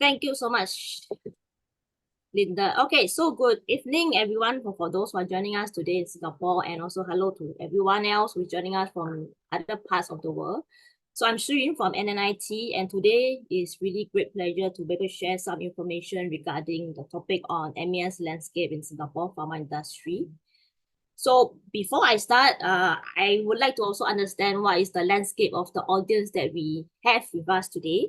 Thank you so much, Linda. Okay, so good evening, everyone, for those who are joining us today in Singapore, and also hello to everyone else who's joining us from other parts of the world. So I'm Shi Yun from NNIT, and today is really great pleasure to be able to share some information regarding the topic on MES landscape in Singapore pharma industry. So before I start, I would like to also understand what is the landscape of the audience that we have with us today.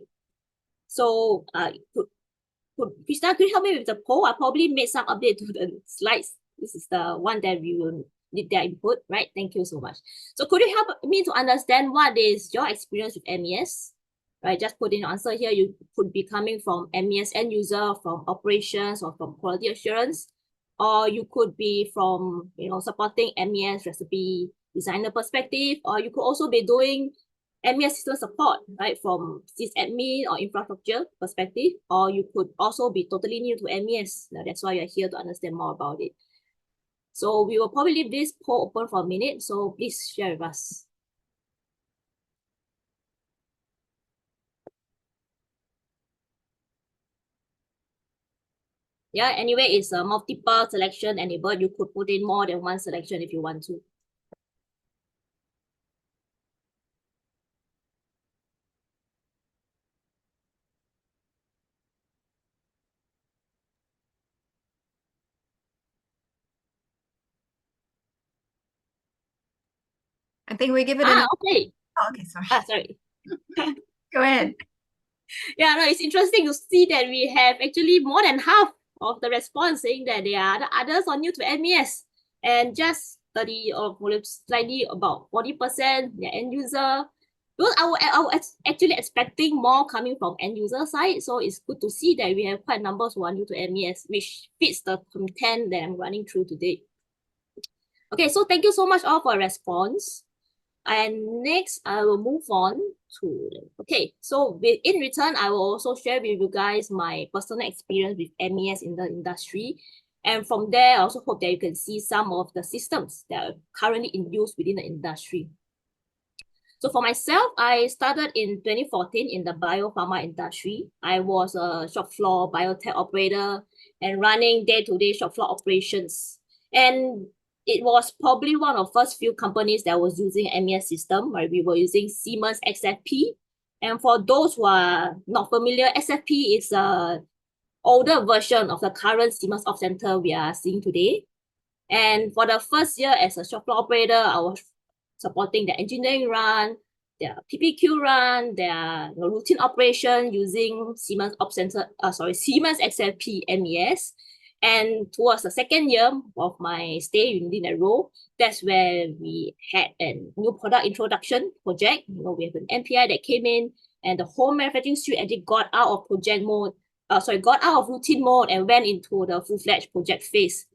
So Krishna, could you help me with the poll? I probably made some update to the slides. This is the one that we will need their input, right? Thank you so much. So could you help me to understand what is your experience with MES? Right, just put in your answer here. You could be coming from MES end user, from operations, or from quality assurance, or you could be from supporting MES recipe designer perspective, or you could also be doing MES system support, right, from sysadmin or infrastructure perspective, or you could also be totally new to MES. That's why you're here to understand more about it. So we will probably leave this poll open for a minute, so please share with us. Yeah, anyway, it's a multiple selection enabled. You could put in more than one selection if you want to. I think we give it Okay. Oh, okay, sorry. Sorry. Go ahead. Yeah, no, it's interesting to see that we have actually more than half of the response saying that they are the others are new to MES, and just 30 or slightly about 40% the end user. Because I was actually expecting more coming from end user side, so it's good to see that we have quite numbers who are new to MES, which fits the content that I'm running through today. Okay, so thank you so much all for a response. And next, I will move on to, okay, so in return, I will also share with you guys my personal experience with MES in the industry. And from there, I also hope that you can see some of the systems that are currently in use within the industry. So for myself, I started in 2014 in the biopharma industry. I was a shop floor biotech operator and running day-to-day shop floor operations. And it was probably one of the first few companies that was using MES system, where we were using Siemens XFP. And for those who are not familiar, XFP is a older version of the current Siemens Op Center we are seeing today. And for the first year as a shop floor operator, I was supporting the engineering run, their PPQ run, their routine operation using Siemens Siemens XFP MES. And towards the second year of my stay within that role, that's where we had a new product introduction project. We have an NPI that came in, and the whole manufacturing suite actually got out of project mode, got out of routine mode and went into the full-fledged project phase.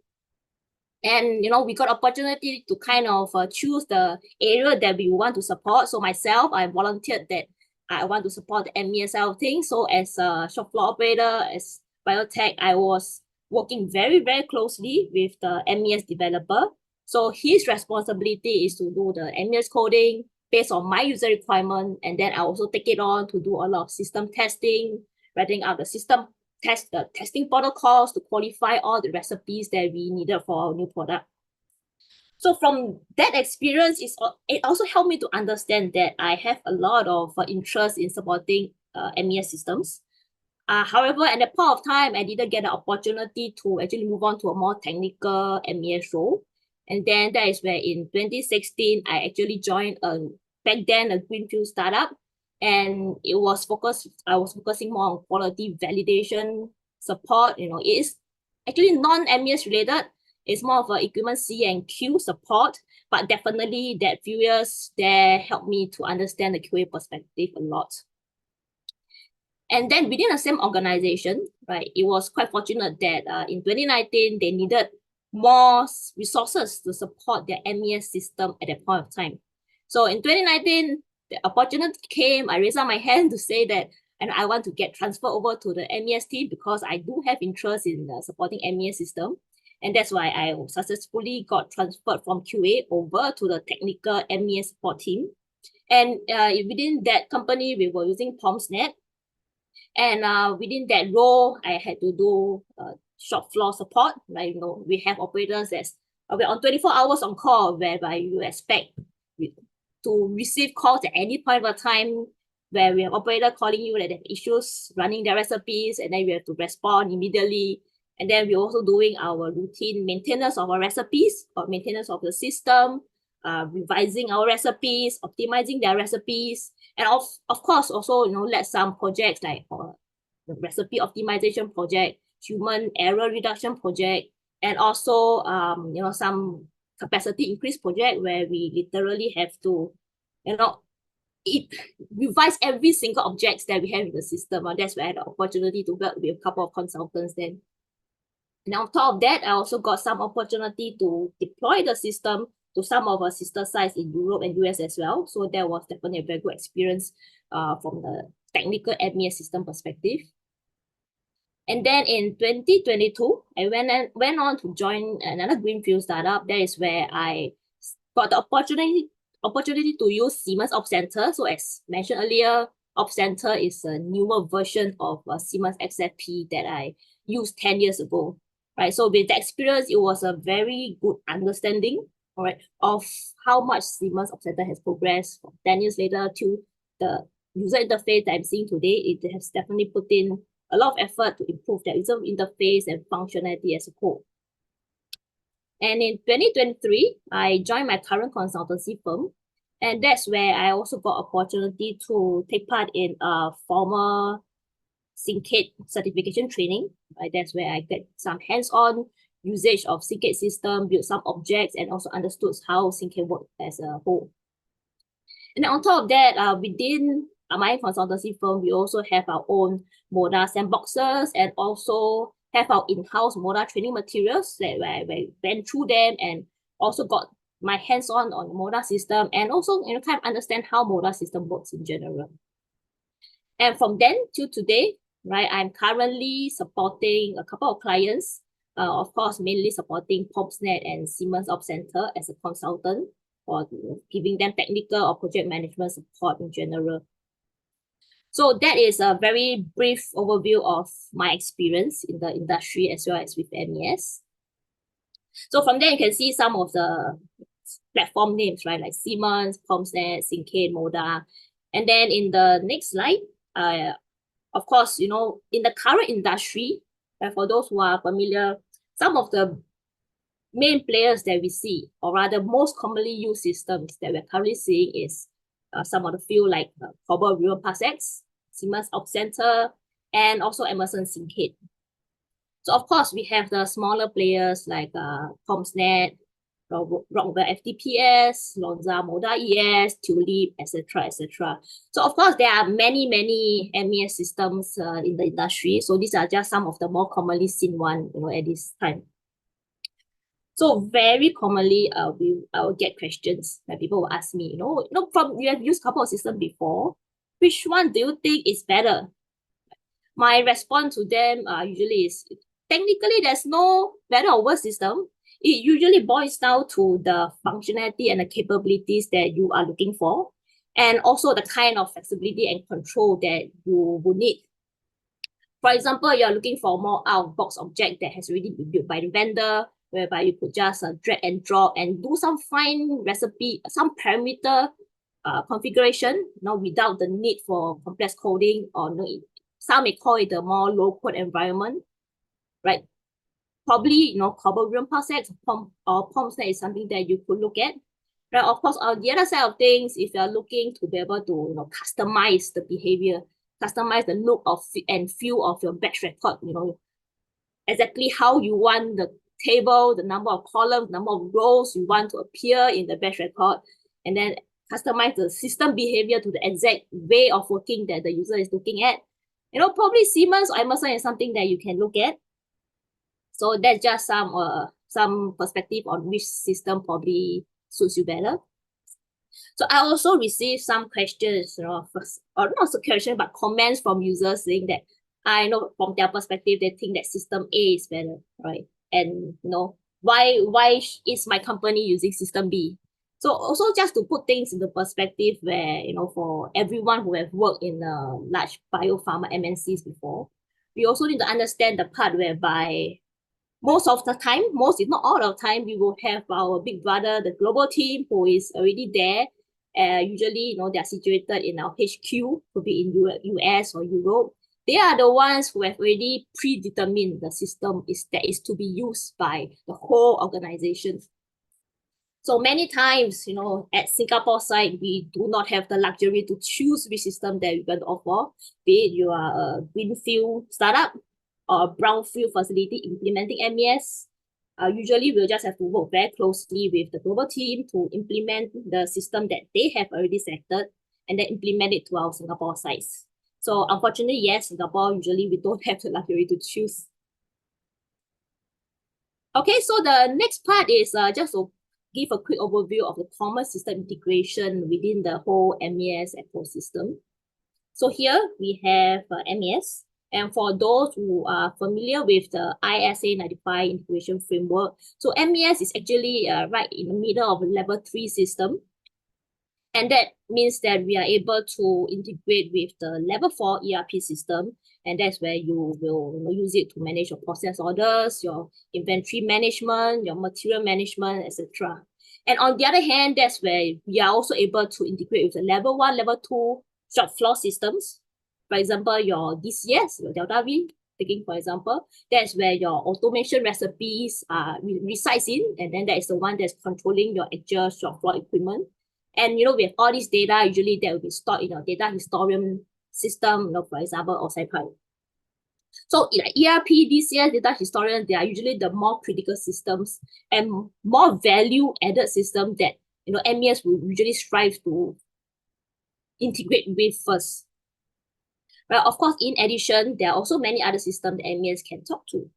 And we got opportunity to kind of choose the area that we want to support. So myself, I volunteered that I want to support the MES thing. So as a shop floor operator, as biotech, I was working very, very closely with the MES developer. So his responsibility is to do the MES coding based on my user requirement. And then I also take it on to do a lot of system testing, writing out the system testing protocols to qualify all the recipes that we needed for our new product. So from that experience, it also helped me to understand that I have a lot of interest in supporting MES systems. However, at that point of time, I didn't get the opportunity to actually move on to a more technical MES role. And then that is where in 2016, I actually joined back then a greenfield startup. And I was focusing more on quality validation support. It is actually non-MES related. It's more of a equipment C and Q support, but definitely that few years there helped me to understand the QA perspective a lot. And then within the same organization, right, it was quite fortunate that in 2019, they needed more resources to support their MES system at that point of time. So in 2019, the opportunity came, I raised up my hand to say that, and I want to get transferred over to the MES team because I do have interest in supporting MES system. And that's why I successfully got transferred from QA over to the technical MES support team. And within that company, we were using POMSnet. And within that role, I had to do shop floor support. Like, we have operators that's we're on 24 hours on call, whereby you expect to receive calls at any point of time, where we have operator calling you that they have issues running their recipes, and then we have to respond immediately. And then we're also doing our routine maintenance of our recipes or maintenance of the system, revising our recipes, optimizing their recipes, and of course also let some projects like the recipe optimization project, human error reduction project, and also some capacity increase project where we literally have to revise every single objects that we have in the system. And that's where I had the opportunity to work with a couple of consultants then. And on top of that, I also got some opportunity to deploy the system to some of our sister sites in Europe and US as well. So that was definitely a very good experience from the technical MES system perspective. And then in 2022, I went on to join another greenfield startup. That is where I got the opportunity to use Siemens Op Center. So as mentioned earlier, Op Center is a newer version of Siemens XFP that I used 10 years ago. Right. So with the experience, it was a very good understanding, all right, of how much Siemens Op Center has progressed from 10 years later to the user interface that I'm seeing today. It has definitely put in a lot of effort to improve the user interface and functionality as a whole. And in 2023, I joined my current consultancy firm. And that's where I also got opportunity to take part in a formal Syncade certification training. Right? That's where I get some hands-on usage of Syncade system, build some objects, and also understood how Syncade works as a whole. And then on top of that, within my consultancy firm, we also have our own Moda sandboxes and also have our in-house Moda training materials that where I went through them and also got my hands-on the Moda system and also kind of understand how Moda system works in general. And from then to today, right, I'm currently supporting a couple of clients, of course, mainly supporting POPsNet and Siemens Op Center as a consultant for giving them technical or project management support in general. So that is a very brief overview of my experience in the industry as well as with MES. So from there, you can see some of the platform names, right? Like Siemens, POPsNet, Syncade, Moda. And then in the next slide, of course, in the current industry, for those who are familiar, some of the main players that we see, or rather most commonly used systems that we're currently seeing is some of the few like Cobalt River Parsecs, Siemens Op Center, and also Emerson Syncade. So of course, we have the smaller players like POPsNet, Rockwell FTPS, Lonza Moda ES, Tulip, etc., etc. So of course, there are many MES systems in the industry. So these are just some of the more commonly seen one, at this time. So very commonly, I will get questions that people will ask me, from you have used a couple of systems before, which one do you think is better? My response to them usually is, technically, there's no better or worse system. It usually boils down to the functionality and the capabilities that you are looking for, and also the kind of flexibility and control that you would need. For example, you're looking for a more out-of-box object that has already been built by the vendor, whereby you could just drag and drop and do some fine recipe, some parameter configuration, without the need for complex coding, or some may call it the more low-code environment, right? Probably, Cobalt River Parsecs or POPsNet is something that you could look at. Right? Of course, on the other side of things, if you're looking to be able to, customize the behavior, customize the look and feel of your batch record, exactly how you want the table, the number of columns, number of rows you want to appear in the batch record, and then customize the system behavior to the exact way of working that the user is looking at. Probably Siemens or Emerson is something that you can look at. So that's just some perspective on which system probably suits you better. So I also received some questions, or not a question, but comments from users saying that I know from their perspective, they think that system A is better, right? And why is my company using system B? So also just to put things into perspective where, for everyone who have worked in large biopharma MNCs before, we also need to understand the part whereby most of the time, most if not all of the time, we will have our big brother, the global team, who is already there. Usually, they are situated in our HQ, could be in US or Europe. They are the ones who have already predetermined the system that is to be used by the whole organization. So many times, at Singapore side, we do not have the luxury to choose which system that we're going to offer, be it you are a greenfield startup or a brownfield facility implementing MES. Usually, we'll just have to work very closely with the global team to implement the system that they have already selected and then implement it to our Singapore sites. So unfortunately, yes, Singapore, usually we don't have the luxury to choose. Okay, so the next part is just to give a quick overview of the common system integration within the whole MES ecosystem. So here we have MES. And for those who are familiar with the ISA 95 integration framework, so MES is actually right in the middle of a level 3 system. And that means that we are able to integrate with the level 4 ERP system. And that's where you will use it to manage your process orders, your inventory management, your material management, etc. And on the other hand, that's where we are also able to integrate with the level 1, level 2 shop floor systems. For example, your DCS, your Delta V, taking for example, that's where your automation recipes resides in, and then that is the one that's controlling your actual shop floor equipment. And with all this data, usually that will be stored in your data historian system, for example, or SciPy. So like ERP, DCS, data historian, they are usually the more critical systems and more value added system that MES will usually strive to integrate with first. But of course, in addition, there are also many other systems that MES can talk to.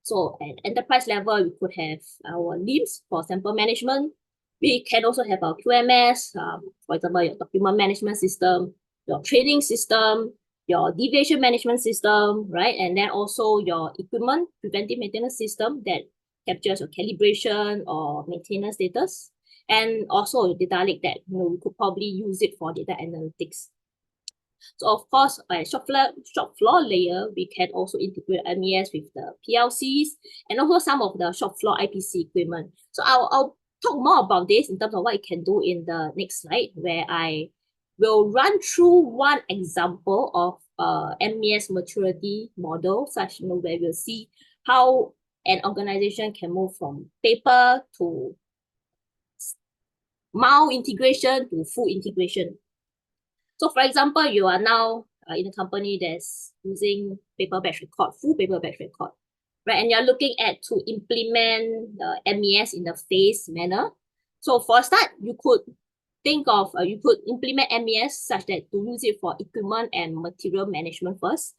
So at enterprise level, we could have our LIMS for sample management. We can also have our QMS, for example, your document management system, your training system, your deviation management system, right? And then also your equipment preventive maintenance system that captures your calibration or maintenance status. And also data lake that we could probably use it for data analytics. So of course, at shop floor layer, we can also integrate MES with the PLCs and also some of the shop floor IPC equipment. So I'll talk more about this in terms of what it can do in the next slide, where I will run through one example of MES maturity model, such where we'll see how an organization can move from paper to mild integration to full integration. So for example, you are now in a company that's using paper batch record, full paper batch record, right? And you're looking at to implement the MES in a phased manner. So for a start, you could think of, you could implement MES such that to use it for equipment and material management first.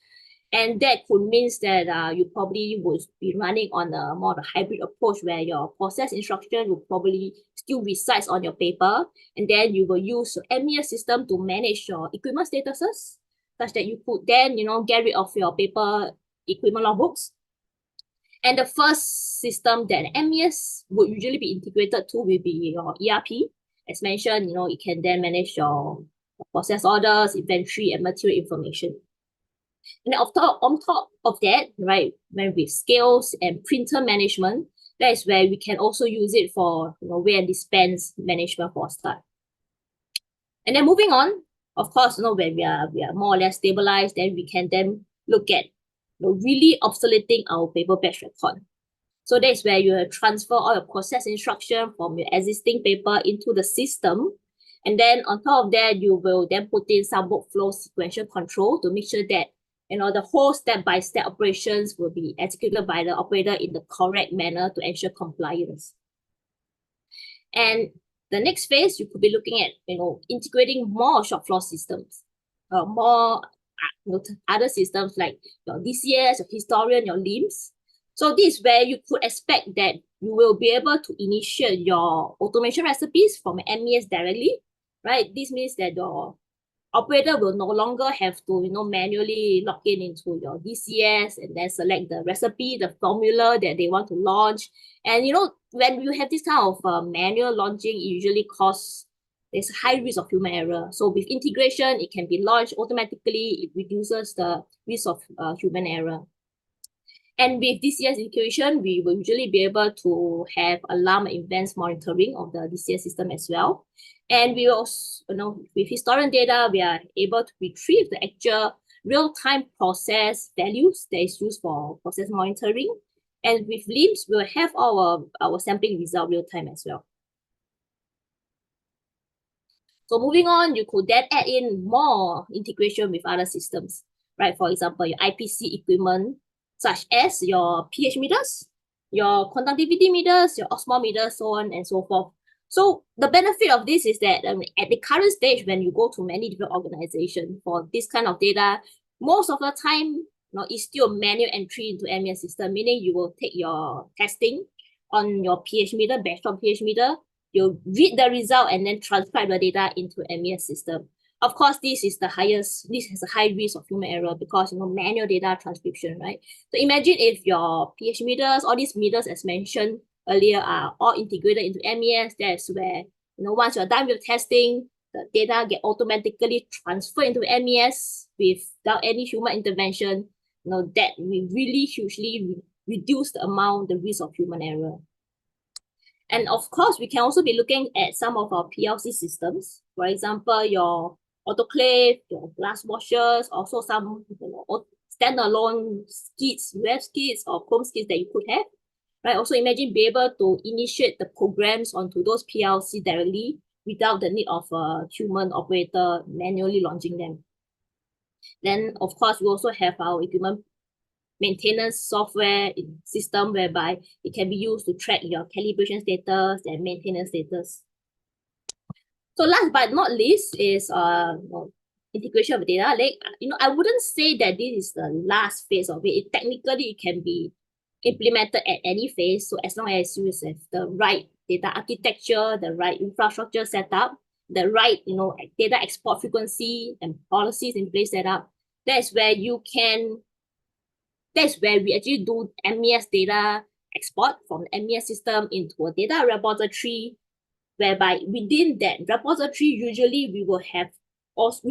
And that could mean that you probably would be running on a more of a hybrid approach where your process instruction will probably still resides on your paper. And then you will use your MES system to manage your equipment statuses, such that you could then, get rid of your paper equipment logbooks. And the first system that MES would usually be integrated to will be your ERP. As mentioned, it can then manage your process orders, inventory, and material information. And on top of that, right, when with scales and printer management, that is where we can also use it for weigh and dispense management for a start. And then moving on, of course, when we are more or less stabilized, then we can then look at really obsoleting our paper batch record. So that's where you transfer all your process instruction from your existing paper into the system. And then on top of that, you will then put in some workflow sequential control to make sure that the whole step-by-step operations will be executed by the operator in the correct manner to ensure compliance. And the next phase, you could be looking at, integrating more shop floor systems, more other systems like your DCS, your historian, your LIMS. So this is where you could expect that you will be able to initiate your automation recipes from MES directly, right? This means that your operator will no longer have to, manually log in into your DCS and then select the recipe, the formula that they want to launch. And, when you have this kind of manual launching, it usually there's high risk of human error. So with integration, it can be launched automatically. It reduces the risk of human error. And with DCS integration, we will usually be able to have alarm and events monitoring of the DCS system as well. And we also, with historian data, we are able to retrieve the actual real-time process values that is used for process monitoring. And with LIMS, we'll have our sampling result real-time as well. So moving on, you could then add in more integration with other systems, right? For example, your IPC equipment, such as your pH meters, your conductivity meters, your osmometers, so on and so forth. So the benefit of this is that at the current stage, when you go to many different organizations for this kind of data, most of the time, it's still manual entry into MES system, meaning you will take your testing on your pH meter, batch pH meter, you read the result and then transcribe the data into MES system. Of course, this has a high risk of human error because, manual data transcription, right? So imagine if your pH meters, all these meters as mentioned earlier are all integrated into MES. That's where, once you're done with testing, the data get automatically transferred into MES without any human intervention. That will really hugely reduce the risk of human error. And of course, we can also be looking at some of our PLC systems. For example, your autoclave, your glass washers, also some standalone skids, web skids or chrome skids that you could have. Right? Also imagine be able to initiate the programs onto those PLC directly without the need of a human operator manually launching them. Then, of course, we also have our equipment maintenance software system whereby it can be used to track your calibration status and maintenance status. So last but not least is integration of data lake. I wouldn't say that this is the last phase of it. Technically, it can be implemented at any phase. So as long as you have the right data architecture, the right infrastructure setup, the right data export frequency and policies in place set up, that's where we actually do MES data export from the MES system into a data repository, whereby within that repository, usually we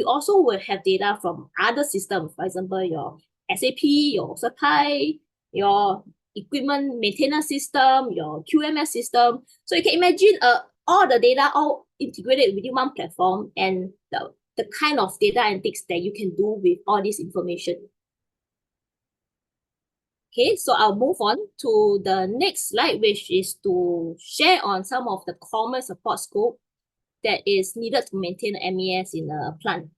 also will have data from other systems. For example, your SAP, your Sakai, your equipment maintenance system, your QMS system. So you can imagine all the data all integrated within one platform and the kind of data analytics that you can do with all this information. Okay, so I'll move on to the next slide, which is to share on some of the common support scope that is needed to maintain MES in a plant.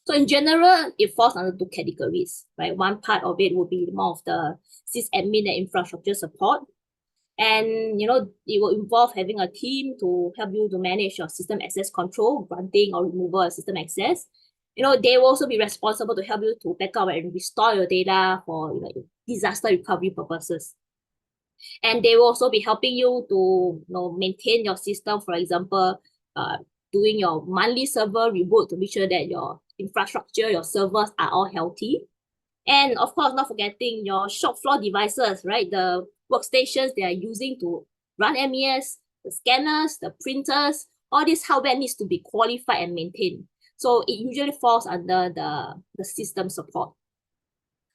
So in general, it falls under two categories, right? One part of it would be more of the sysadmin and infrastructure support. And, it will involve having a team to help you to manage your system access control, granting or removal of system access. They will also be responsible to help you to back up and restore your data for disaster recovery purposes. And they will also be helping you to maintain your system, for example, doing your monthly server reboot to make sure that your infrastructure, your servers are all healthy. And of course, not forgetting your shop floor devices, right? The workstations they are using to run MES, the scanners, the printers, all this hardware needs to be qualified and maintained. So it usually falls under the system support.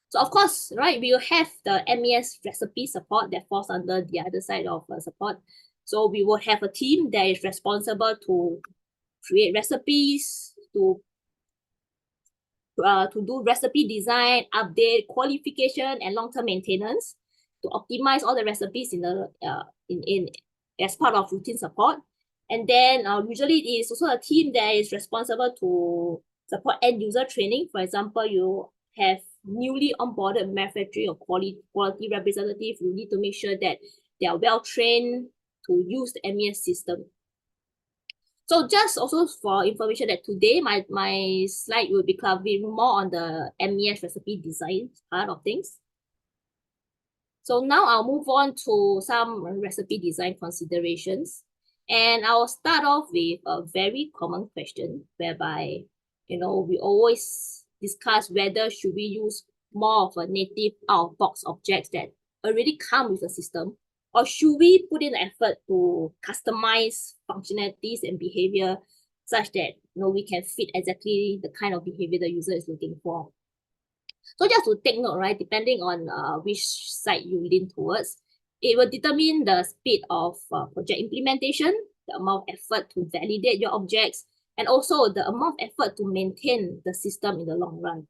So of course, right, we will have the MES recipe support that falls under the other side of support. So we will have a team that is responsible to create recipes, to do recipe design, update, qualification, and long-term maintenance to optimize all the recipes as part of routine support. And then usually it is also a team that is responsible to support end user training. For example, you have newly onboarded manufacturing or quality representative. You need to make sure that they are well trained to use the MES system. So just also for information that today my slide will be covering more on the MES recipe design part of things. So now I'll move on to some recipe design considerations. And I'll start off with a very common question whereby we always discuss whether should we use more of a native out-of-box objects that already come with the system, or should we put in effort to customize functionalities and behavior such that we can fit exactly the kind of behavior the user is looking for. So just to take note, right, depending on which side you lean towards, it will determine the speed of project implementation, the amount of effort to validate your objects, and also the amount of effort to maintain the system in the long run.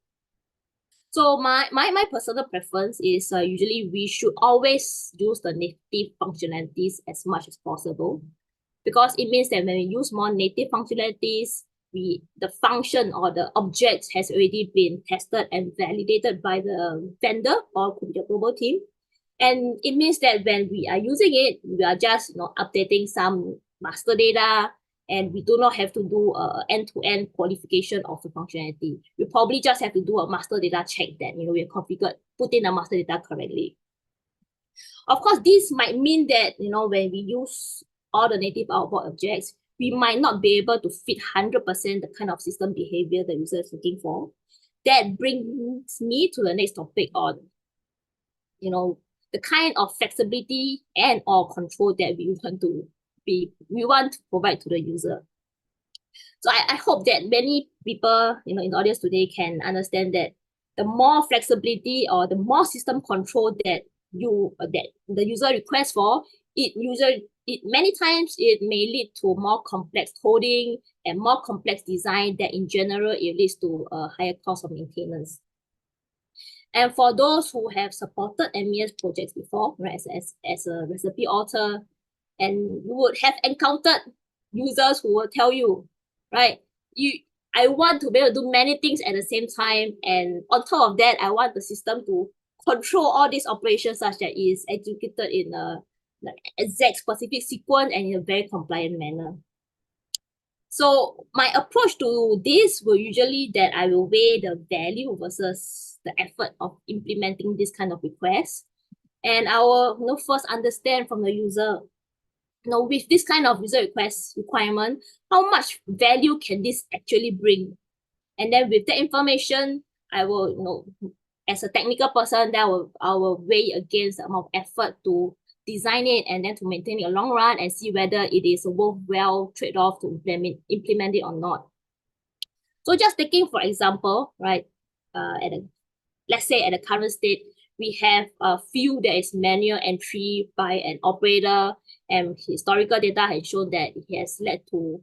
So my personal preference is usually we should always use the native functionalities as much as possible, because it means that when we use more native functionalities, the function or the object has already been tested and validated by the vendor or could be the global team. And it means that when we are using it, we are just updating some master data, and we do not have to do end-to-end qualification of the functionality. We probably just have to do a master data check that we have configured, put in the master data correctly. Of course, this might mean that when we use all the native out-of-box objects, we might not be able to fit 100% the kind of system behavior the user is looking for. That brings me to the next topic on the kind of flexibility and or control that we want to provide to the user. So I hope that many people in the audience today can understand that the more flexibility or the more system control that the user requests for, many times it may lead to more complex coding and more complex design that in general it leads to a higher cost of maintenance. And for those who have supported MES projects before, right, as a recipe author, and you would have encountered users who will tell you, right, I want to be able to do many things at the same time, and on top of that, I want the system to control all these operations such that it is executed in a exact specific sequence and in a very compliant manner. So my approach to this will usually that I will weigh the value versus the effort of implementing this kind of request. And I will first understand from the user, with this kind of user requirement, how much value can this actually bring? And then with that information, I will, as a technical person, I will weigh against the amount of effort to design it and then to maintain it a long run and see whether it is a worthwhile trade-off to implement it or not. So just taking, for example, right, let's say at the current state, we have a few that is manual entry by an operator, and historical data has shown that it has led to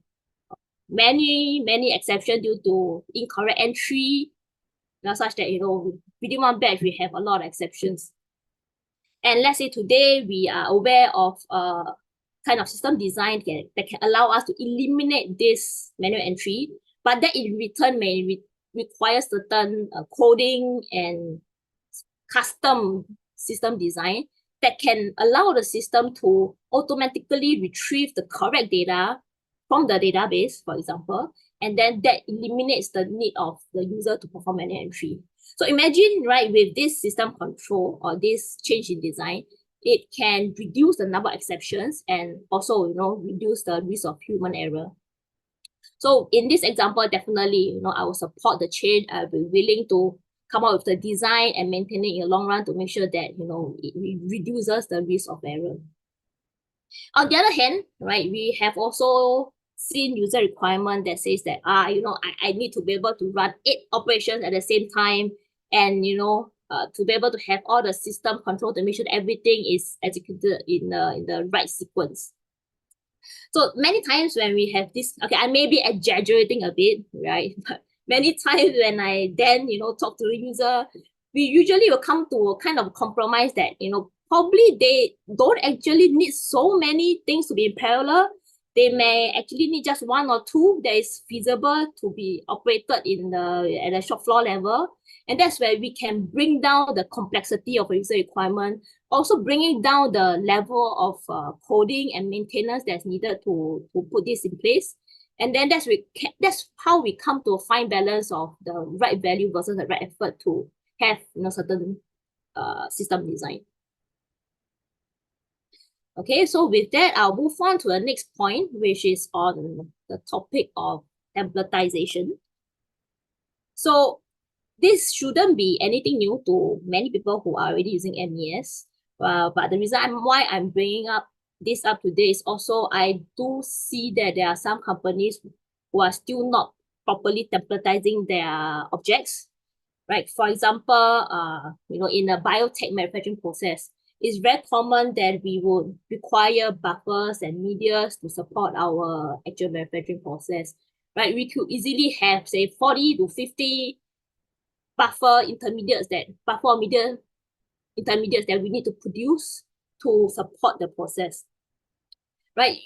many exceptions due to incorrect entry, such that, within one batch, we have a lot of exceptions. And let's say today we are aware of kind of system design that can allow us to eliminate this manual entry, but that in return may require certain coding and custom system design that can allow the system to automatically retrieve the correct data from the database, for example, and then that eliminates the need of the user to perform manual entry. So imagine, right, with this system control or this change in design, it can reduce the number of exceptions and also, reduce the risk of human error. So in this example, definitely, I will support the change. I'll be willing to come up with the design and maintain it in the long run to make sure that, it reduces the risk of error. On the other hand, right, we have also seen user requirement that says that, I need to be able to run 8 operations at the same time and, to be able to have all the system control to make sure everything is executed in the right sequence. So many times when we have this, okay, I may be exaggerating a bit, right? But many times when I then, talk to the user, we usually will come to a kind of compromise that, probably they don't actually need so many things to be in parallel. They may actually need just 1 or 2 that is feasible to be operated at the shop floor level. And that's where we can bring down the complexity of a user requirement, also bringing down the level of coding and maintenance that's needed to put this in place. And then that's how we come to a fine balance of the right value versus the right effort to have certain system design. Okay, so with that, I'll move on to the next point, which is on the topic of templatization. So this shouldn't be anything new to many people who are already using MES. But the reason why I'm bringing this up today is also I do see that there are some companies who are still not properly templatizing their objects, right? For example, in a biotech manufacturing process, it's very common that we would require buffers and medias to support our actual manufacturing process, right? We could easily have, say, 40 to 50 buffer media intermediates that we need to produce to support the process, right?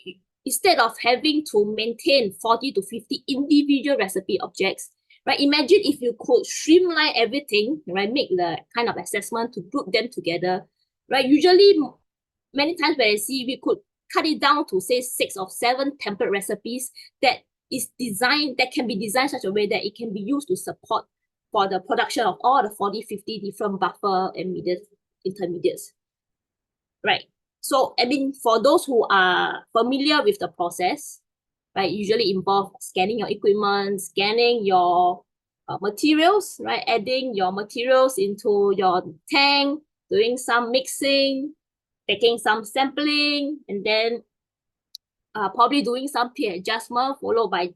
Instead of having to maintain 40 to 50 individual recipe objects, right? Imagine if you could streamline everything, right? Make the kind of assessment to group them together, right? Usually, many times when I see, we could cut it down to say 6 or 7 template recipes that can be designed such a way that it can be used to support for the production of all the 40, 50 different buffer and media intermediates, right? So, I mean, for those who are familiar with the process, right, usually involve scanning your equipment, scanning your materials, right, adding your materials into your tank, doing some mixing, taking some sampling, and then probably doing some pH adjustment, followed by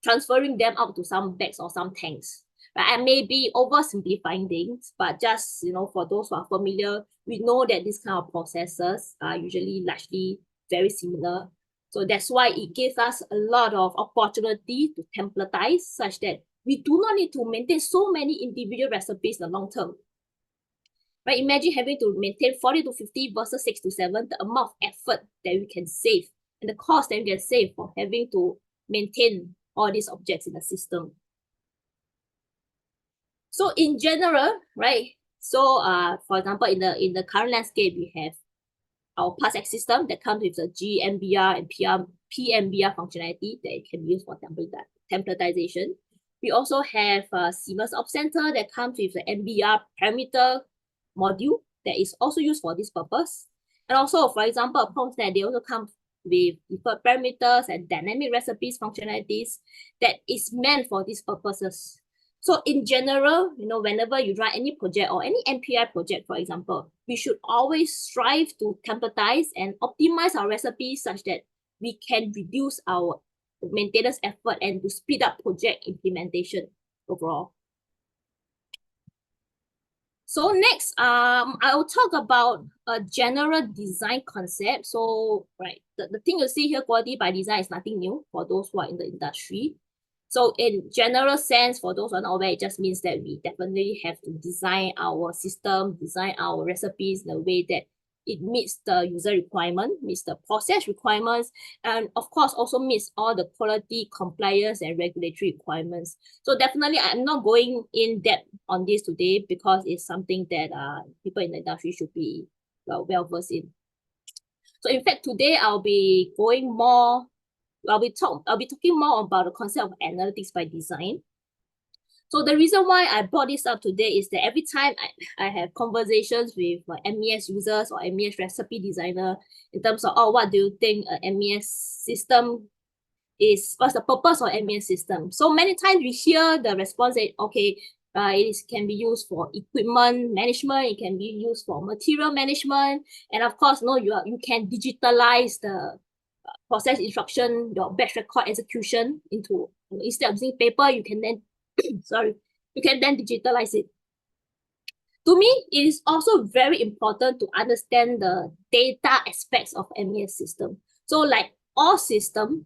transferring them out to some bags or some tanks. Right? I may be oversimplifying things, but just, for those who are familiar, we know that these kind of processes are usually largely very similar. So that's why it gives us a lot of opportunity to templatize such that we do not need to maintain so many individual recipes in the long term. Right? Imagine having to maintain 40 to 50 versus 6 to 7, the amount of effort that we can save and the cost that we can save for having to maintain all these objects in the system. So in general, right? So for example, in the current landscape, we have our PassX system that comes with the GMBR and PMBR functionality that can be used for templatization. We also have CMOS Op Center that comes with the NBR parameter module that is also used for this purpose. And also, for example, PromStat, they also come with deferred parameters and dynamic recipes functionalities that is meant for these purposes. So in general, whenever you run any project or any NPI project, for example, we should always strive to templatize and optimize our recipes such that we can reduce our maintenance effort and to speed up project implementation overall. So next, I will talk about a general design concept. So, right, the thing you see here, quality by design, is nothing new for those who are in the industry. So in general sense, for those who are not aware, it just means that we definitely have to design our system, design our recipes in a way that it meets the user requirement, meets the process requirements, and of course also meets all the quality, compliance, and regulatory requirements. So definitely, I'm not going in depth on this today because it's something that people in the industry should be well versed in. So in fact, today I'll be talking more about the concept of analytics by design. So the reason why I brought this up today is that every time I have conversations with MES users or MES recipe designer in terms of, what do you think an MES system is, what's the purpose of MES system? So many times we hear the response that, okay, it can be used for equipment management, it can be used for material management, and of course, you can digitalize the process instruction, your batch record execution into, instead of using paper, you can then digitalize it. To me, it is also very important to understand the data aspects of MES system. So like all system,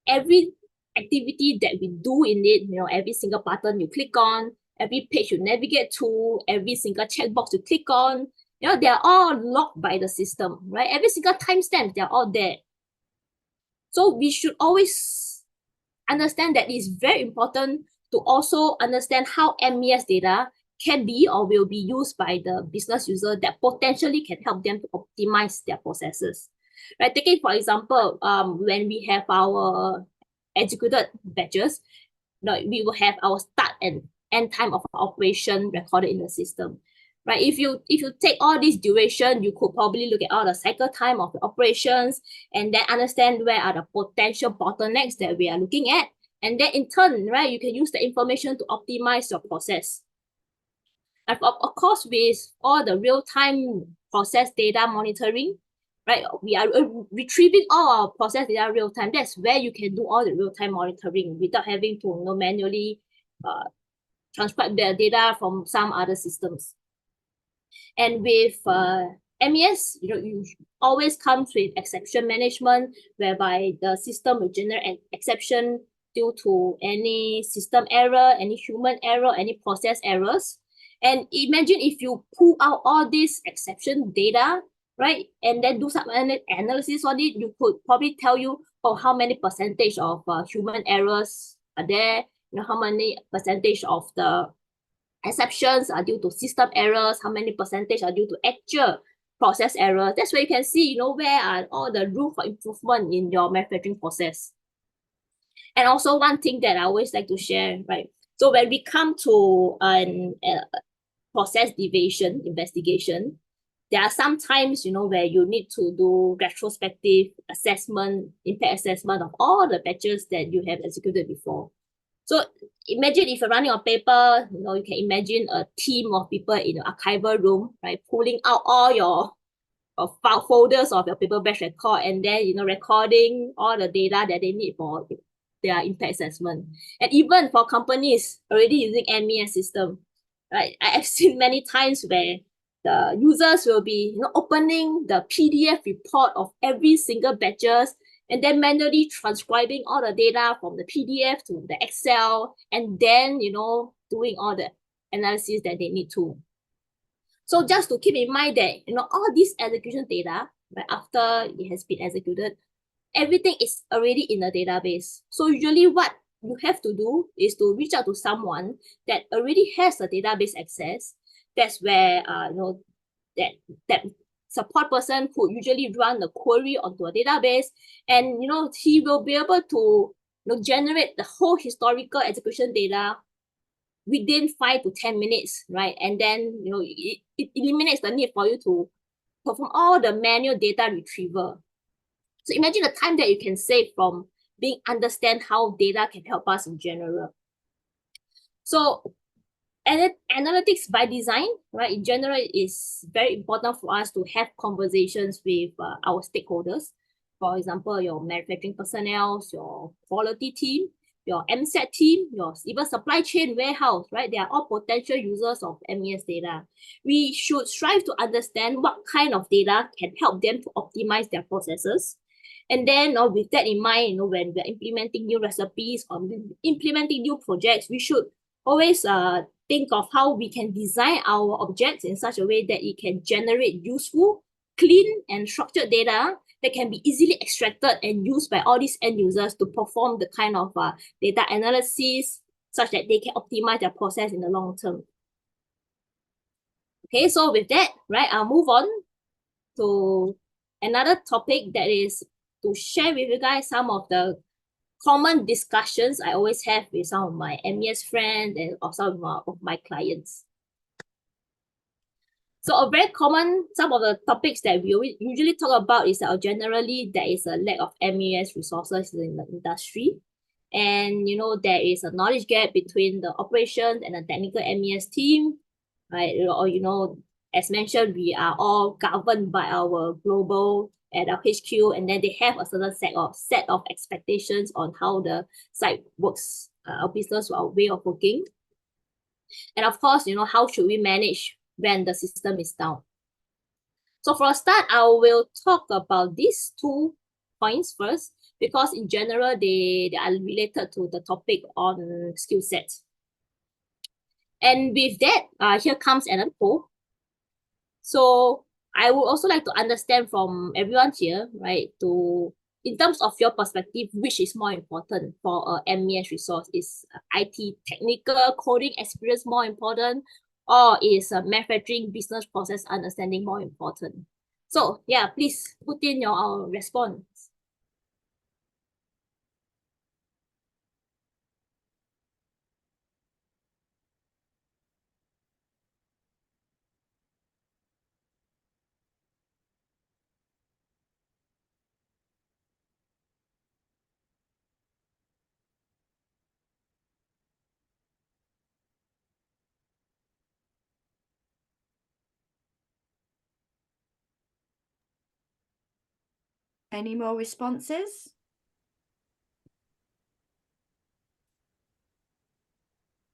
every activity that we do in it, every single button you click on, every page you navigate to, every single checkbox you click on, they're all logged by the system, right? Every single timestamp, they're all there. So we should always understand that it's very important to also understand how MES data can be or will be used by the business user that potentially can help them to optimize their processes. Right? Taking, for example, when we have our executed batches, we will have our start and end time of operation recorded in the system. Right? If you take all this duration, you could probably look at all the cycle time of the operations and then understand where are the potential bottlenecks that we are looking at. And then in turn, right, you can use the information to optimize your process. And of course, with all the real-time process data monitoring, right, we are retrieving all our process data real-time. That's where you can do all the real-time monitoring without having to manually transcribe the data from some other systems. And with MES, you always comes with exception management, whereby the system will generate an exception due to any system error, any human error, any process errors. And imagine if you pull out all this exception data, right, and then do some analysis on it, you could probably tell you, oh, how many percentage of human errors are there, how many percentage of the exceptions are due to system errors, how many percentage are due to actual process errors. That's where you can see, where are all the room for improvement in your manufacturing process. And also one thing that I always like to share, right? So when we come to an process deviation investigation, there are some times, where you need to do retrospective assessment, impact assessment of all the batches that you have executed before. So imagine if you're running on paper, you can imagine a team of people in an archival room, right, pulling out all your file folders of your paper batch record, and then, recording all the data that they need for their impact assessment. And even for companies already using MES system, right, I have seen many times where the users will be, opening the PDF report of every single batches, and then manually transcribing all the data from the PDF to the Excel, and then, doing all the analysis that they need to. So just to keep in mind that, all this execution data, right, after it has been executed, everything is already in the database. So usually what you have to do is to reach out to someone that already has the database access. That's where, that support person could usually run the query onto a database, and he will be able to generate the whole historical execution data within 5 to 10 minutes, right? And then it eliminates the need for you to perform all the manual data retrieval. So imagine the time that you can save from being understand how data can help us in general. So analytics by design, right, in general, is very important for us to have conversations with our stakeholders. For example, your manufacturing personnel, your quality team, your MSAT team, your even supply chain warehouse, right? They are all potential users of MES data. We should strive to understand what kind of data can help them to optimize their processes. And then with that in mind, when we're implementing new recipes or implementing new projects, we should always think of how we can design our objects in such a way that it can generate useful, clean, and structured data that can be easily extracted and used by all these end users to perform the kind of data analysis such that they can optimize their process in the long term. Okay, so with that, right, I'll move on to another topic that is to share with you guys some of the common discussions I always have with some of my MES friends and some of my clients. So a very common, some of the topics that we usually talk about is that generally there is a lack of MES resources in the industry. And, there is a knowledge gap between the operations and the technical MES team, right? Or, as mentioned, we are all governed by our global at our HQ, and then they have a certain set of expectations on how the site works, our business, our way of working. And of course, how should we manage when the system is down? So for a start, I will talk about these 2 points first, because in general, they are related to the topic on skill sets. And with that, here comes another poll. So I would also like to understand from everyone here, right, in terms of your perspective, which is more important for a MES resource? Is IT technical coding experience more important, or is manufacturing business process understanding more important? So yeah, please put in your response. Any more responses?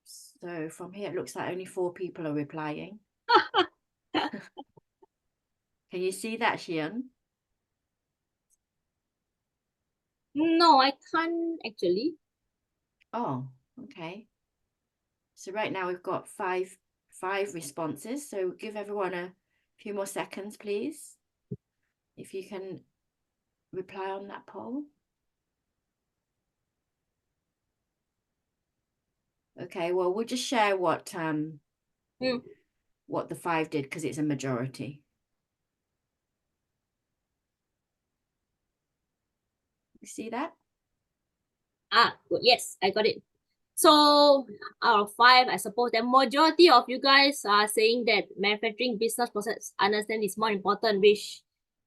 So from here, it looks like only 4 people are replying. Can you see that, Shi Yun? No, I can't actually. Oh, okay. So right now we've got five responses. So give everyone a few more seconds, please. If you can reply on that poll. Okay, well, we'll just share what the 5 did because it's a majority. You see that? Good. Yes, I got it. So out of 5, I suppose the majority of you guys are saying that manufacturing business process understand is more important, which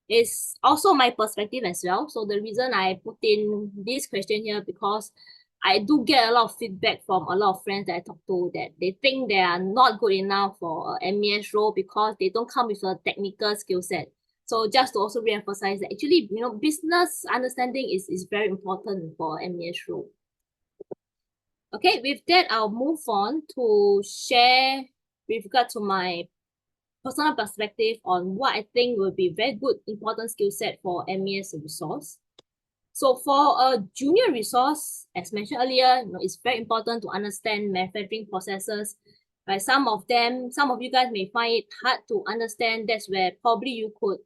is also my perspective as well. So the reason I put in this question here because I do get a lot of feedback from a lot of friends that I talk to that they think they are not good enough for a MES role because they don't come with a technical skill set. So just to also reemphasize that actually, business understanding is very important for MES role. Okay, with that, I'll move on to share with regard to my personal perspective on what I think will be very good, important skill set for MES resource. So for a junior resource, as mentioned earlier, it's very important to understand manufacturing processes. Right? Some of you guys may find it hard to understand. That's where probably you could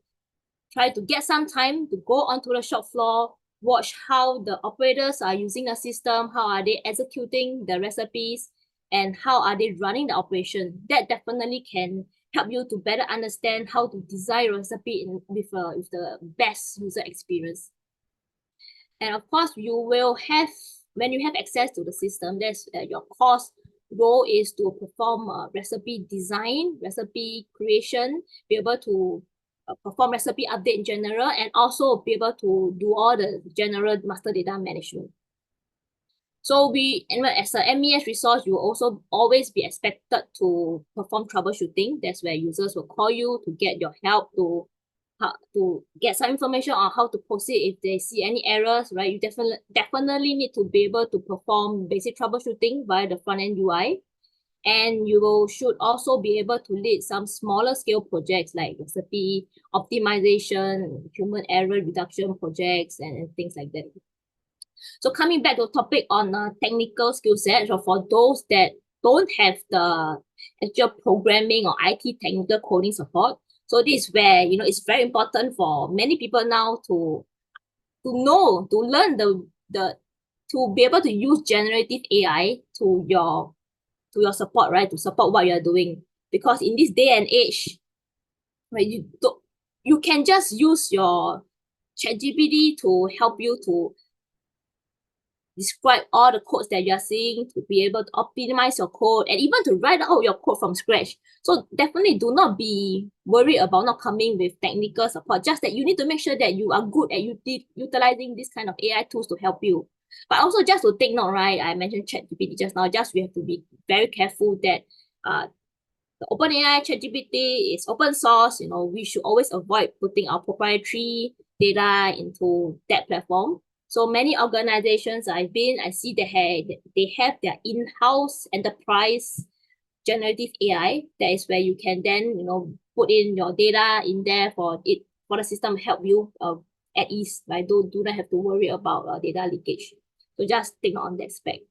try to get some time to go onto the shop floor, watch how the operators are using the system, how are they executing the recipes, and how are they running the operation. That definitely can help you to better understand how to design a recipe with the best user experience. And of course, you will have, when you have access to the system, that's your course role is to perform recipe design, recipe creation, be able to perform recipe update in general, and also be able to do all the general master data management. So as a MES resource, you will also always be expected to perform troubleshooting. That's where users will call you to get your help to get some information on how to proceed if they see any errors, right? You definitely need to be able to perform basic troubleshooting via the front-end UI. And should also be able to lead some smaller scale projects like recipe optimization, human error reduction projects, and things like that. So coming back to the topic on technical skill set, so for those that don't have the actual programming or IT technical coding support, so this is where it's very important for many people now to learn to be able to use generative AI to your support, right? To support what you're doing. Because in this day and age, right, you can just use your ChatGPT to help you to describe all the codes that you're seeing, to be able to optimize your code, and even to write out your code from scratch. So definitely do not be worried about not coming with technical support. Just that you need to make sure that you are good at utilizing this kind of AI tools to help you. But also just to take note, right? I mentioned ChatGPT just now. Just we have to be very careful that the OpenAI ChatGPT is open source. We should always avoid putting our proprietary data into that platform. So many organizations I see they have their in-house enterprise generative AI. That is where you can then, put in your data in there for the system to help you at ease, right? Do not have to worry about data leakage. So just think on that aspect.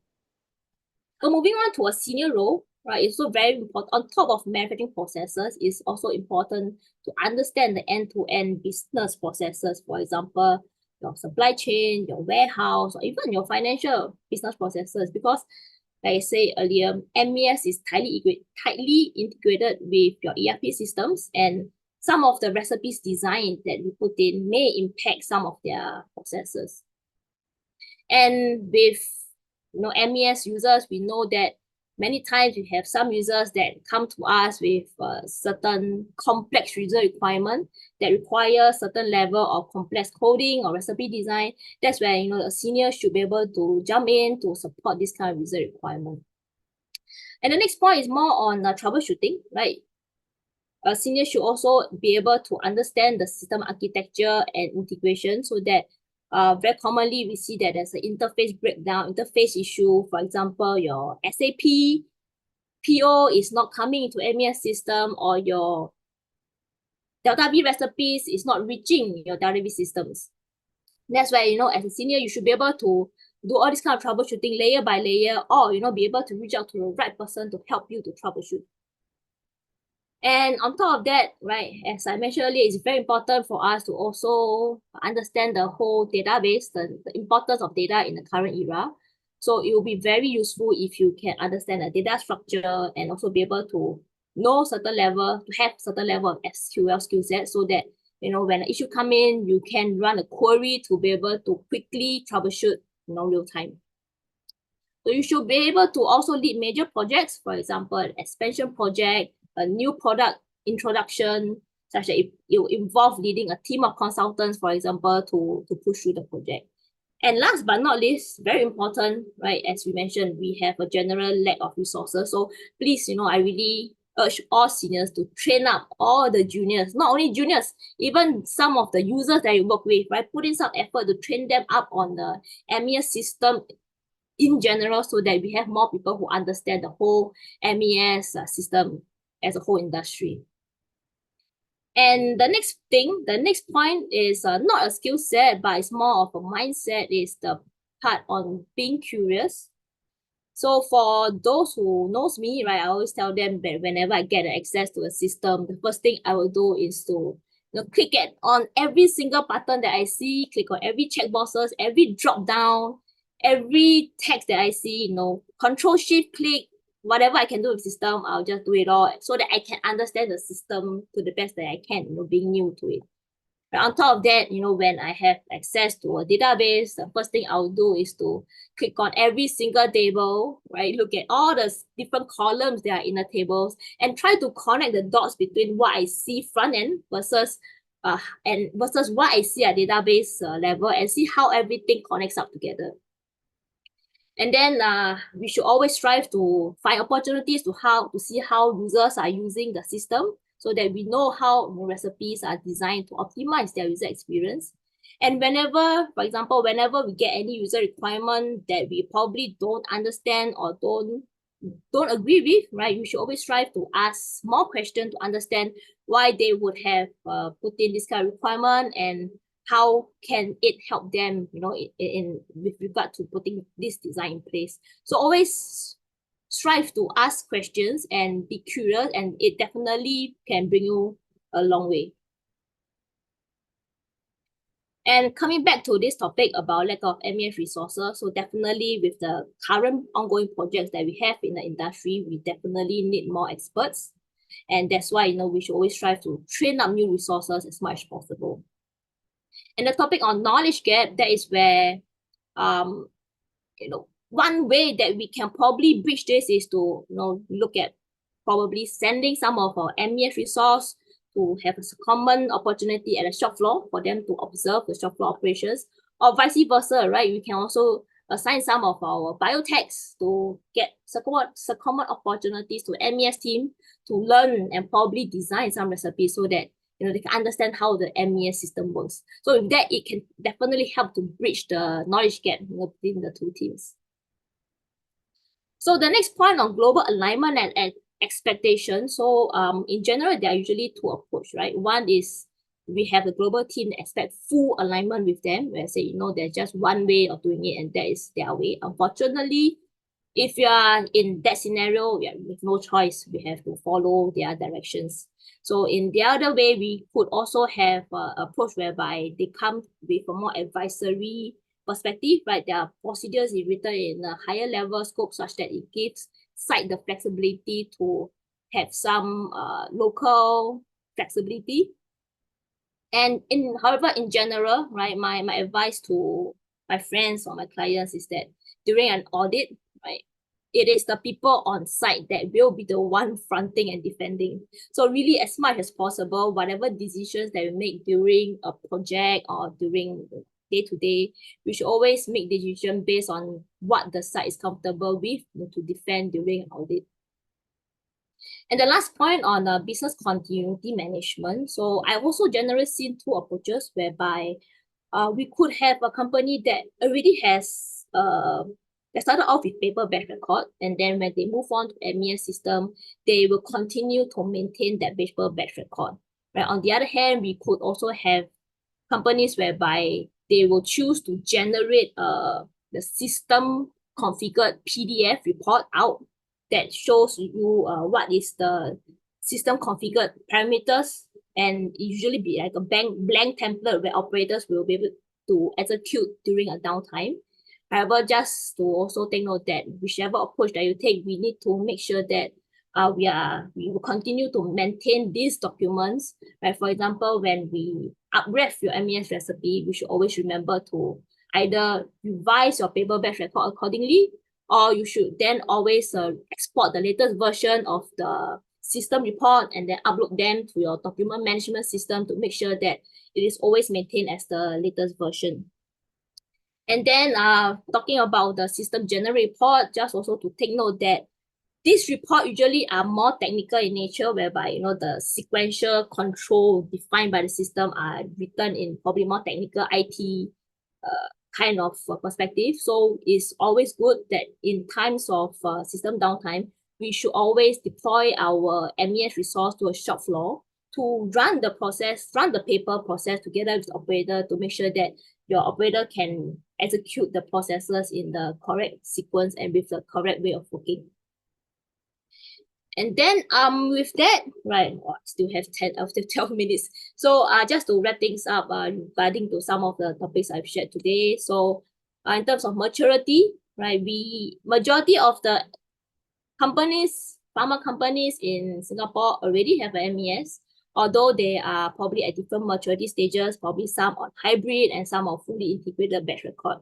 So moving on to a senior role, right? It's also very important. On top of manufacturing processes, it's also important to understand the end-to-end business processes. For example, your supply chain, your warehouse, or even your financial business processes. Because, like I said earlier, MES is tightly integrated with your ERP systems, and some of the recipes design that we put in may impact some of their processes. And with MES users, we know that many times we have some users that come to us with certain complex user requirement that require certain level of complex coding or recipe design. That's where a senior should be able to jump in to support this kind of user requirement. And the next point is more on troubleshooting, right? a senior should also be able to understand the system architecture and integration, so that very commonly we see that there's an interface breakdown, interface issue. For example, your SAP PO is not coming into MES system, or your Delta V recipes is not reaching your Delta V systems. That's why, as a senior, you should be able to do all this kind of troubleshooting layer by layer, or, be able to reach out to the right person to help you to troubleshoot. And on top of that, right, as I mentioned earlier, it's very important for us to also understand the whole database, the importance of data in the current era. So it will be very useful if you can understand the data structure and also be able to know certain level, to have certain level of SQL skill set, so that, when an issue come in, you can run a query to be able to quickly troubleshoot, real time. So you should be able to also lead major projects, for example, an expansion project, a new product introduction, such that it will involve leading a team of consultants, for example, to push through the project. And last but not least, very important, right, as we mentioned, we have a general lack of resources. So please, I really urge all seniors to train up all the juniors, not only juniors, even some of the users that you work with, right? Put in some effort to train them up on the MES system in general, so that we have more people who understand the whole MES system as a whole industry. And the next point is not a skill set, but it's more of a mindset, is the part on being curious. So for those who knows me, right, I always tell them that whenever I get access to a system, the first thing I will do is to click on every single button that I see, click on every checkboxes, every drop down, every text that I see, Control Shift click, whatever I can do with system, I'll just do it all, so that I can understand the system to the best that I can, being new to it. But on top of that, when I have access to a database, the first thing I'll do is to click on every single table, right? Look at all the different columns that are in the tables and try to connect the dots between what I see front end versus what I see at database level, and see how everything connects up together. And then we should always strive to find opportunities to see how users are using the system, so that we know how recipes are designed to optimize their user experience. And for example, whenever we get any user requirement that we probably don't understand or don't agree with, right, you should always strive to ask more questions to understand why they would have put in this kind of requirement, and how can it help them, with regard to putting this design in place. So always strive to ask questions and be curious, and it definitely can bring you a long way. And coming back to this topic about lack of MES resources, so definitely with the current ongoing projects that we have in the industry, we definitely need more experts. And that's why, we should always strive to train up new resources as much as possible. And the topic on knowledge gap, that is where, one way that we can probably bridge this is to, look at probably sending some of our MES resource to have a common opportunity at the shop floor for them to observe the shop floor operations, or vice versa, right? We can also assign some of our biotechs to get common opportunities to MES team to learn and probably design some recipes, so that they can understand how the MES system works. So with that, it can definitely help to bridge the knowledge gap between the two teams. So the next point on global alignment and expectation. So in general, there are usually two approaches, right? One is we have a global team that expect full alignment with them, where say, there's just one way of doing it and that is their way. Unfortunately, if you are in that scenario, we have no choice. We have to follow their directions. So in the other way, we could also have an approach whereby they come with a more advisory perspective, right? Their procedures is written in a higher level scope, such that it gives site the flexibility to have some local flexibility. And however, in general, right, my advice to my friends or my clients is that during an audit, right, it is the people on site that will be the one fronting and defending. So really, as much as possible, whatever decisions that we make during a project or during day-to-day, we should always make decisions based on what the site is comfortable with to defend during an audit. And the last point on business continuity management. So I've also generally seen two approaches whereby we could have a company that already has they started off with paper batch record, and then when they move on to MES system, they will continue to maintain that paper batch record. Right. On the other hand, we could also have companies whereby they will choose to generate the system configured PDF report out that shows you what is the system configured parameters, and it usually be like a blank template where operators will be able to execute during a downtime. However, just to also take note that whichever approach that you take, we need to make sure that we will continue to maintain these documents. Right? For example, when we upgrade your MES recipe, we should always remember to either revise your paper batch record accordingly, or you should then always export the latest version of the system report and then upload them to your document management system to make sure that it is always maintained as the latest version. And then talking about the system generate report, just also to take note that these reports usually are more technical in nature, whereby the sequential control defined by the system are written in probably more technical IT kind of perspective. So it's always good that in times of system downtime, we should always deploy our MES resource to a shop floor to run the paper process together with the operator to make sure that your operator can execute the processes in the correct sequence and with the correct way of working. And then with that, right, I still have 12 minutes. So just to wrap things up regarding to some of the topics I've shared today. So in terms of maturity, right, majority of the pharma companies in Singapore already have an MES, although they are probably at different maturity stages, probably some on hybrid and some are fully integrated batch record.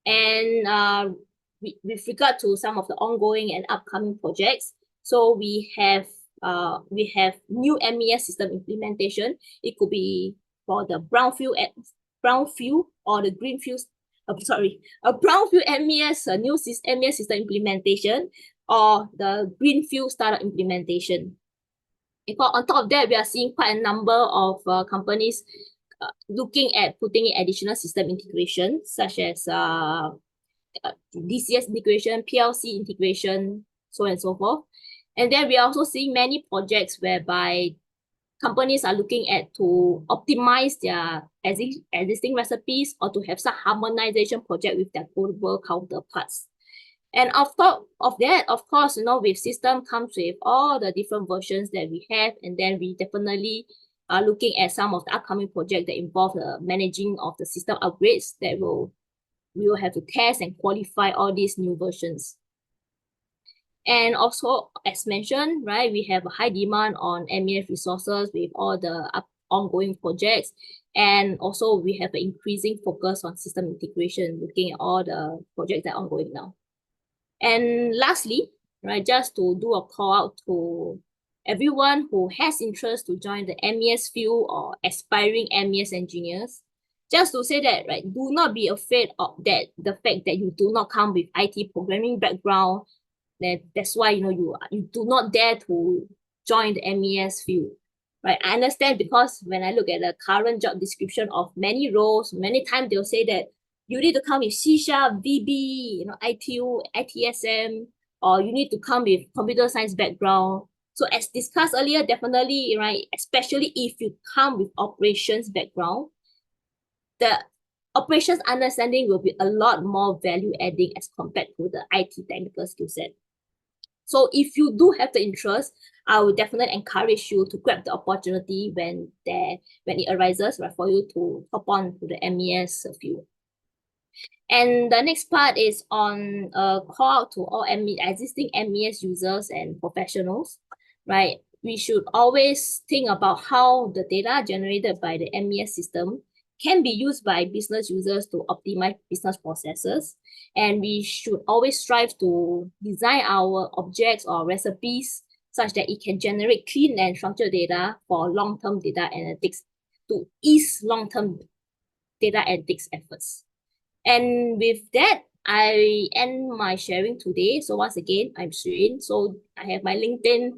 And with regard to some of the ongoing and upcoming projects, so we have new MES system implementation. It could be for the brownfield or the greenfield. A brownfield MES, a new MES system implementation, or the greenfield startup implementation. On top of that, we are seeing quite a number of companies looking at putting in additional system integration, such as DCS integration, PLC integration, so on and so forth. And then we are also seeing many projects whereby companies are looking at to optimize their existing recipes or to have some harmonization project with their global counterparts. And on top of that, of course, with system comes with all the different versions that we have, and then we definitely are looking at some of the upcoming projects that involve the managing of the system upgrades that we will have to test and qualify all these new versions. And also, as mentioned, right, we have a high demand on MES resources with all the ongoing projects. And also, we have an increasing focus on system integration, looking at all the projects that are ongoing now. And lastly, right, just to do a call out to everyone who has interest to join the MES field or aspiring MES engineers, just to say that, right, do not be afraid of the fact that you do not come with IT programming background. That's why you do not dare to join the MES field. Right? I understand, because when I look at the current job description of many roles, many times they'll say that you need to come with C#, VB, ITU, ITSM, or you need to come with computer science background. So as discussed earlier, definitely, right, especially if you come with operations background, the operations understanding will be a lot more value adding as compared to the IT technical skill set. So if you do have the interest, I would definitely encourage you to grab the opportunity when it arises, right, for you to hop on to the MES field. And the next part is on a call out to all existing MES users and professionals, right? We should always think about how the data generated by the MES system can be used by business users to optimize business processes. And we should always strive to design our objects or recipes such that it can generate clean and structured data for long-term data analytics to ease long-term data analytics efforts. And with that, I end my sharing today. So once again, I'm Shi Yun. So I have my LinkedIn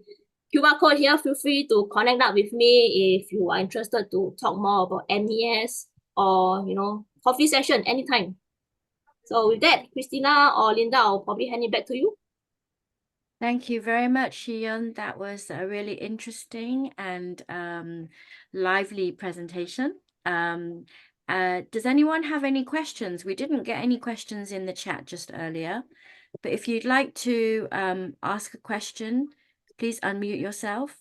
QR code here. Feel free to connect up with me if you are interested to talk more about MES or, coffee session anytime. So with that, Christina or Linda, I'll probably hand it back to you. Thank you very much, Shi Yun. That was a really interesting and lively presentation. Does anyone have any questions? We didn't get any questions in the chat just earlier, but if you'd like to ask a question, please unmute yourself.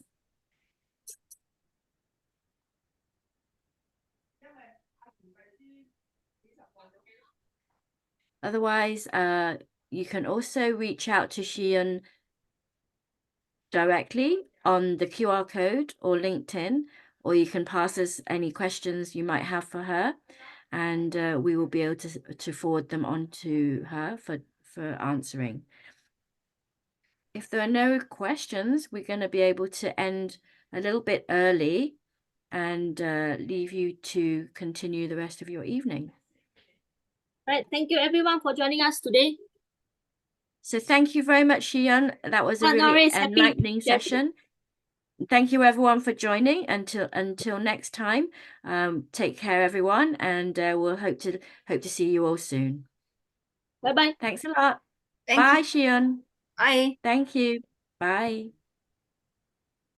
Otherwise, you can also reach out to Shi Yun directly on the QR code or LinkedIn, or you can pass us any questions you might have for her, and we will be able to forward them on to her for answering. If there are no questions, we're going to be able to end a little bit early and leave you to continue the rest of your evening. Right. Thank you everyone for joining us today. So thank you very much, Shi Yun. That was a really enlightening session. Thank you everyone for joining. Until next time, take care everyone, and we'll hope to see you all soon. Bye bye. Thanks a lot. Bye, Shi Yun. Bye. Thank you. Bye.